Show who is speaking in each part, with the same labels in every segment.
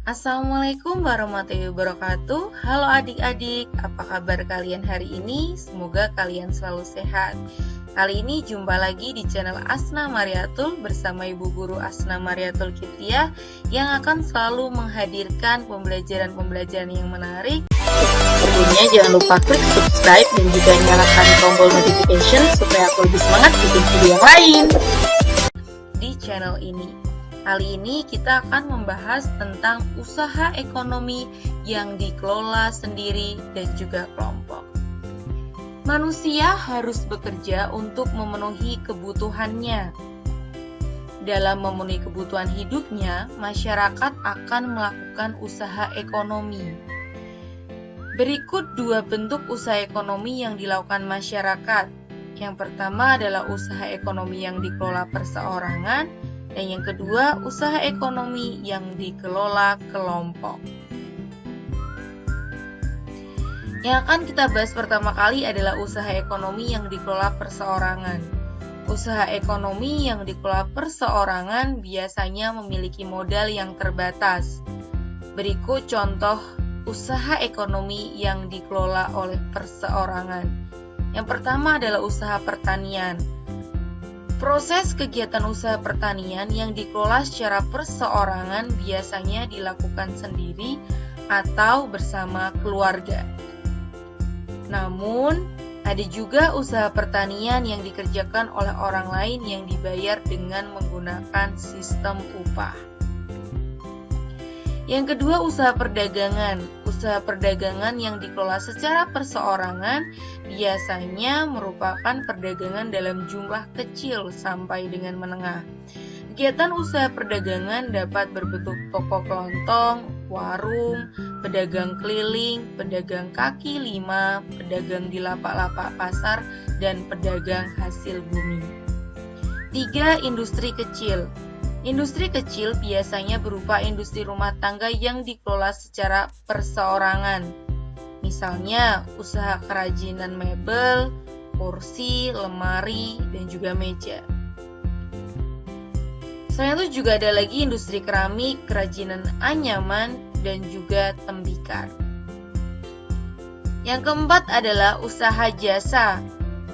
Speaker 1: Assalamualaikum warahmatullahi wabarakatuh. Halo adik-adik, apa kabar kalian hari ini? Semoga kalian selalu sehat. Kali ini jumpa lagi di channel Asna Mariatul bersama Ibu Guru Asna Mariatul Kiptiah yang akan selalu menghadirkan pembelajaran-pembelajaran yang menarik. Tentunya jangan lupa klik subscribe dan juga nyalakan tombol notification supaya aku lebih semangat bikin video yang lain di channel ini. Kali ini kita akan membahas tentang usaha ekonomi yang dikelola sendiri dan juga kelompok. Manusia harus bekerja untuk memenuhi kebutuhannya. Dalam memenuhi kebutuhan hidupnya, masyarakat akan melakukan usaha ekonomi. Berikut dua bentuk usaha ekonomi yang dilakukan masyarakat. Yang pertama adalah usaha ekonomi yang dikelola perseorangan, dan yang kedua, usaha ekonomi yang dikelola kelompok. Yang akan kita bahas pertama kali adalah usaha ekonomi yang dikelola perseorangan. Usaha ekonomi yang dikelola perseorangan biasanya memiliki modal yang terbatas. Berikut contoh usaha ekonomi yang dikelola oleh perseorangan. Yang pertama adalah usaha pertanian. Proses kegiatan usaha pertanian yang dikelola secara perseorangan biasanya dilakukan sendiri atau bersama keluarga. Namun, ada juga usaha pertanian yang dikerjakan oleh orang lain yang dibayar dengan menggunakan sistem upah. Yang kedua, usaha perdagangan. Usaha perdagangan yang dikelola secara perseorangan biasanya merupakan perdagangan dalam jumlah kecil sampai dengan menengah. Kegiatan usaha perdagangan dapat berbentuk toko kelontong, warung, pedagang keliling, pedagang kaki lima, pedagang di lapak-lapak pasar, dan pedagang hasil bumi. 3. Industri kecil. Industri kecil biasanya berupa industri rumah tangga yang dikelola secara perseorangan. Misalnya, usaha kerajinan mebel, kursi, lemari, dan juga meja. Selain itu juga ada lagi industri keramik, kerajinan anyaman, dan juga tembikar. Yang keempat adalah usaha jasa.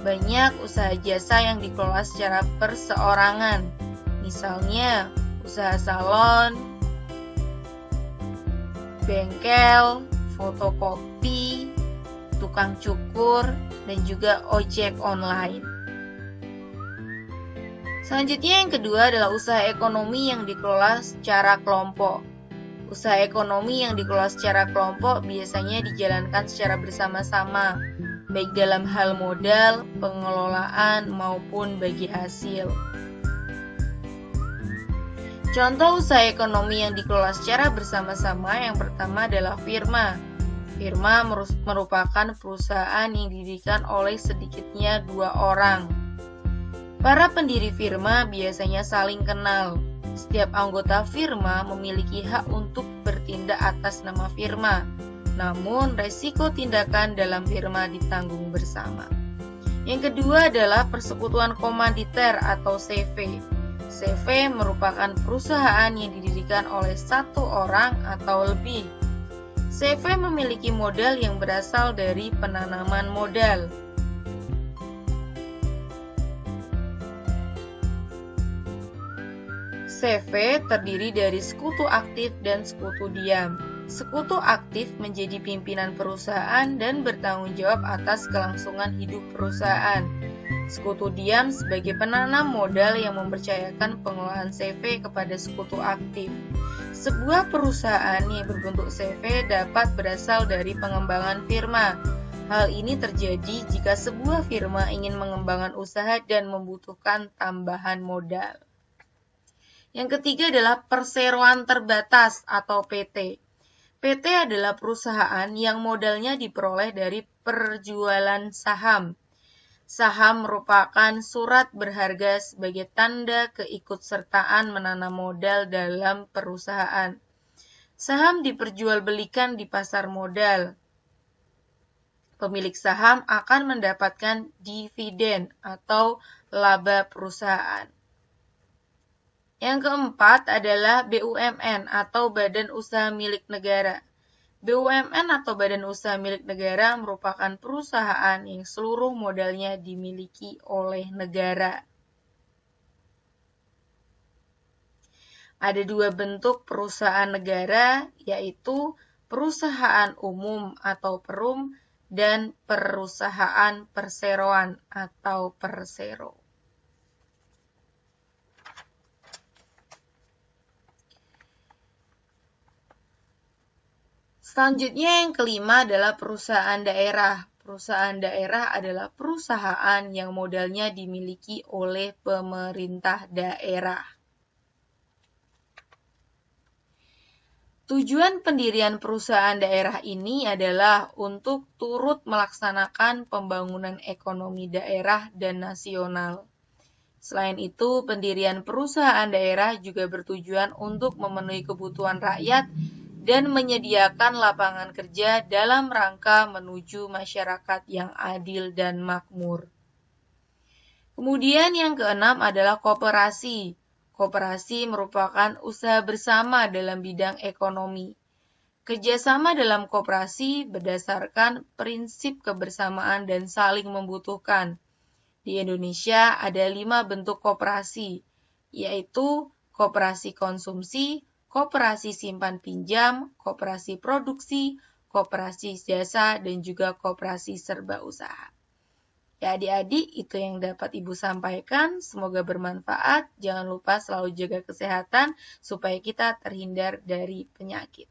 Speaker 1: Banyak usaha jasa yang dikelola secara perseorangan. Misalnya, usaha salon, bengkel, fotokopi, tukang cukur, dan juga ojek online. Selanjutnya yang kedua adalah usaha ekonomi yang dikelola secara kelompok. Usaha ekonomi yang dikelola secara kelompok biasanya dijalankan secara bersama-sama, baik dalam hal modal, pengelolaan, maupun bagi hasil. Contoh usaha ekonomi yang dikelola secara bersama-sama yang pertama adalah firma. Firma merupakan perusahaan yang didirikan oleh sedikitnya 2 orang. Para pendiri firma biasanya saling kenal. Setiap anggota firma memiliki hak untuk bertindak atas nama firma. Namun, resiko tindakan dalam firma ditanggung bersama. Yang kedua adalah persekutuan komanditer atau CV. CV merupakan perusahaan yang didirikan oleh 1 orang atau lebih. CV memiliki modal yang berasal dari penanaman modal. CV terdiri dari sekutu aktif dan sekutu diam. Sekutu aktif menjadi pimpinan perusahaan dan bertanggung jawab atas kelangsungan hidup perusahaan. Sekutu diam sebagai penanam modal yang mempercayakan pengelolaan CV kepada sekutu aktif. Sebuah perusahaan yang berbentuk CV dapat berasal dari pengembangan firma. Hal ini terjadi jika sebuah firma ingin mengembangkan usaha dan membutuhkan tambahan modal. Yang ketiga adalah perseroan terbatas atau PT. PT adalah perusahaan yang modalnya diperoleh dari perjualan saham. Saham merupakan surat berharga sebagai tanda keikutsertaan menanam modal dalam perusahaan. Saham diperjualbelikan di pasar modal. Pemilik saham akan mendapatkan dividen atau laba perusahaan. Yang keempat adalah BUMN atau Badan Usaha Milik Negara. BUMN atau Badan Usaha Milik Negara merupakan perusahaan yang seluruh modalnya dimiliki oleh negara. Ada dua bentuk perusahaan negara, yaitu perusahaan umum atau perum dan perusahaan perseroan atau persero. Selanjutnya yang kelima adalah perusahaan daerah. Perusahaan daerah adalah perusahaan yang modalnya dimiliki oleh pemerintah daerah. Tujuan pendirian perusahaan daerah ini adalah untuk turut melaksanakan pembangunan ekonomi daerah dan nasional. Selain itu, pendirian perusahaan daerah juga bertujuan untuk memenuhi kebutuhan rakyat dan menyediakan lapangan kerja dalam rangka menuju masyarakat yang adil dan makmur. Kemudian yang keenam adalah koperasi. Koperasi merupakan usaha bersama dalam bidang ekonomi. Kerjasama dalam koperasi berdasarkan prinsip kebersamaan dan saling membutuhkan. Di Indonesia ada 5 bentuk koperasi, yaitu koperasi konsumsi, koperasi simpan pinjam, koperasi produksi, koperasi jasa, dan juga koperasi serba usaha. Ya adik-adik, itu yang dapat Ibu sampaikan. Semoga bermanfaat. Jangan lupa selalu jaga kesehatan supaya kita terhindar dari penyakit.